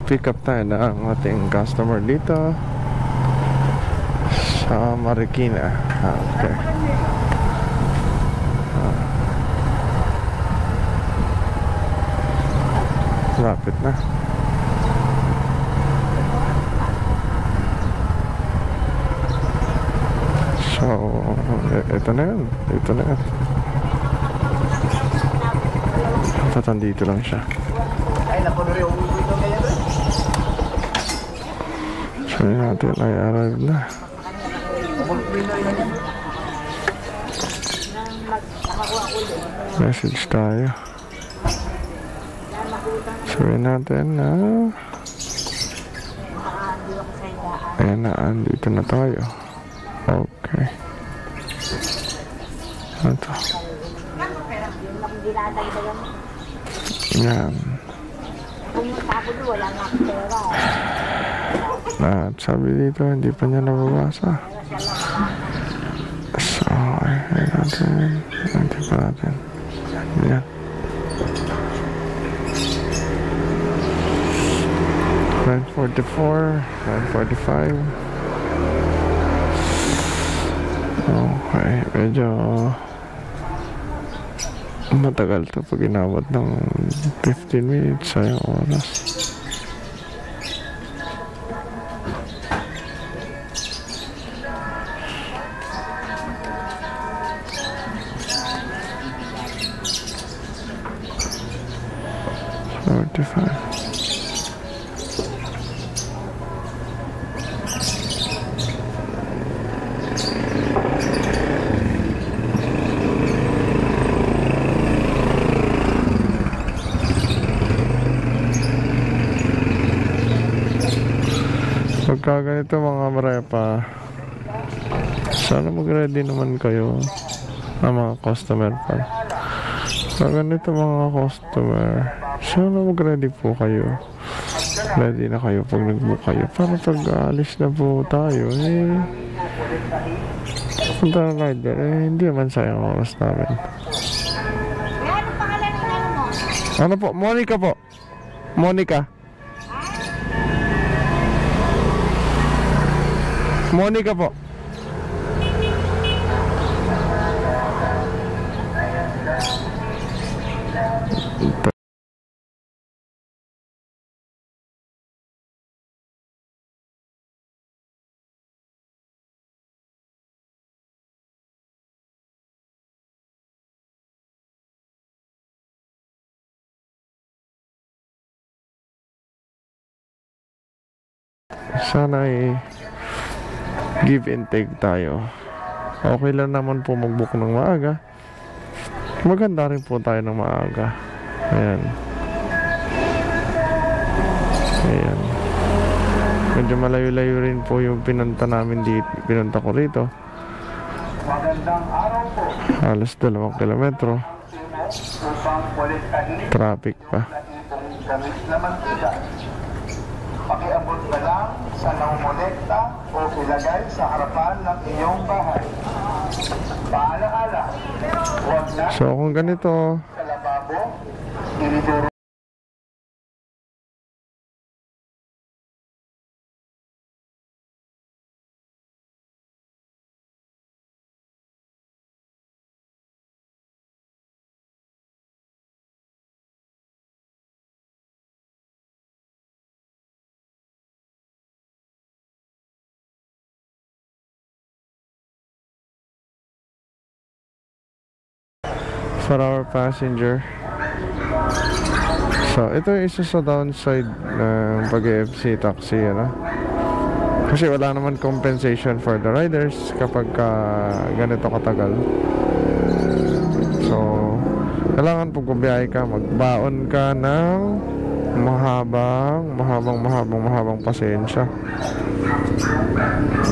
pick up tayo na ang ating customer dito sa Marikina. Okay. Lapit na. So, ito na yan. Ito na yan. Tatandito lang siya. So, yun natin ay arrive na. Message tayo. Sabihin natin na ayan na, andito na tayo. Okay. Ito. Yan. At sabi dito, hindi pa niya nababasa. So, ayan natin. Hindi pa natin. Yan. 9:44, 9:45. Okay, medyo matagal to pag inabot ng 15 minutes sa yung oras. Pagka ganito mga marepa, sana mag-ready naman kayo ang mga customer pa. Pag ganito mga customer, sana mag-ready po kayo. Ready na kayo pag nag-book kayo. Para pag alis na po tayo, punta na rider, hindi naman sayang oras namin. Ano pangalan ng ano mo? Ano po? Monica po. Monica. Monica po. Sana ay give and take tayo. Okay lang naman po mag-book ng maaga. Maganda rin po tayo ng maaga. Ayan. Ayan. Medyo malayo-layo rin po yung pinunta namin dito. Pinunta ko rito. Halos 2 kilometro. Traffic pa. Pakiabot ka lang sa nangumolekta o ilagay sa harapan ng iyong bahay. Paalaala, huwag na So kung ganito, sa lababo, diniduro. for our passenger. So, ito yung isa sa downside ng pag-FC taxi, ano? Kasi wala naman compensation for the riders kapag ganito katagal. So, kailangan pag bumiyahe ka, magbaon ka ng mahabang pasensya.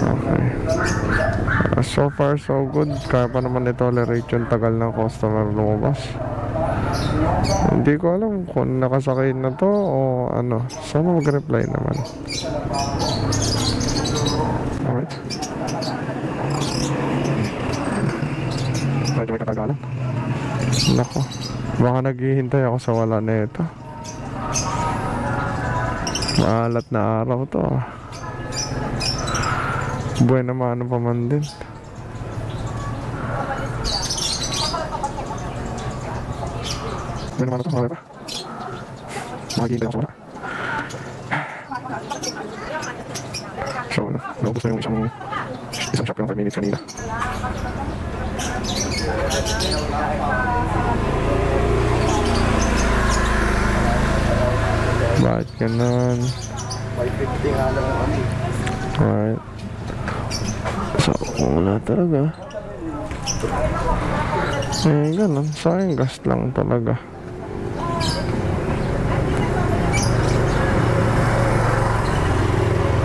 Okay. So far so good. Kaya pa naman i-tolerate yung tagal ng customer lumabas. Hindi ko alam kung nakasakay na to o ano. Sana mag-reply naman. Alright. Medyo may katagalan. Nako, baka naghihintay ako sa wala na ito. Maalat na araw to ah. Buwan naman ano pa man din. Buwan naman ito, mga pa. Maghihintay ako sa wala. So, naubos na yung isang shop yung 5 minutes kanina. Bakit ganun? 550 nga lang kami. Alright. So, wala talaga. Eh, ganun. Sayang gas lang talaga.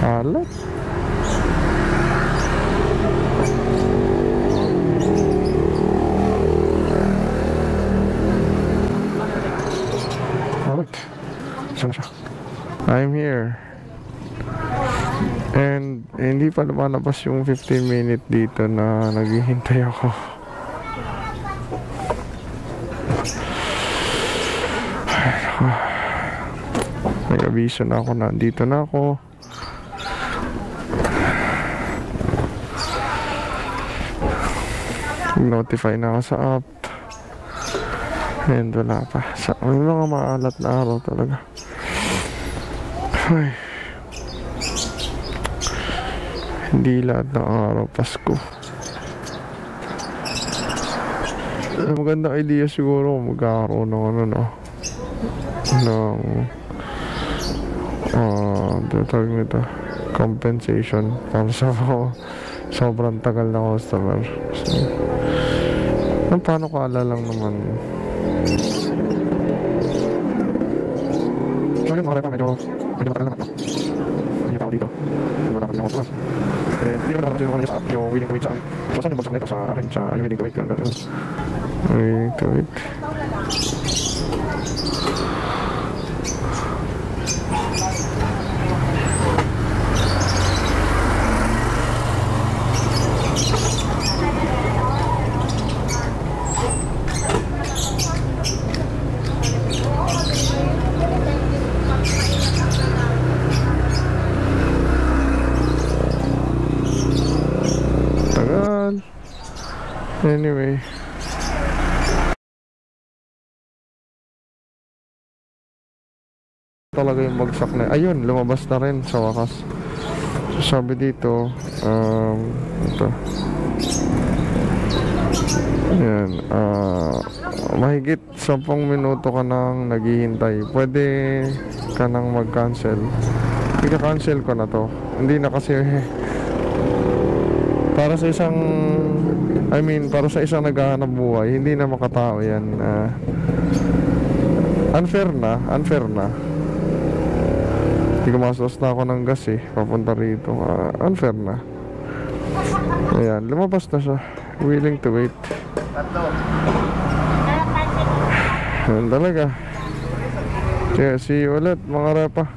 Halat. Halat. Saan siya? I'm here. And hindi pa lumalabas yung 15 minute dito na naghihintay ako. Nag-abiso na ako na dito na ako. Notify na ako sa app. And wala pa. May mga maalat na araw talaga. Ay. Hindi lahat ng araw Pasko. Magandang idea siguro kung magkakaroon ng ano no. Ng tawag nito, compensation para sa sobrang tagal na customer. So, paano kala lang naman. So yun mga repa, medyo matagal naman no? Hindi tao dito. Wala pa rin ako sa hindi naman naman yung sa app, yung willing to wait sa akin. So saan yung bagsak na ito sa akin, sa yung willing to wait. Willing to wait. Anyway, talaga yung bagsak na ayun, lumabas na rin sa wakas. So, sabi dito ito yan, mahigit 10 minuto ka nang naghihintay, pwede ka nang mag-cancel. Ika-cancel ko na to, hindi na kasi para sa isang para sa isang naghahanap buhay, hindi na makatao yan. Unfair na. Hindi gumastos na ako ng gas papunta rito. Unfair na. Ayan, lumabas na siya. Willing to wait. Ayan talaga. Kaya see you ulit mga repa.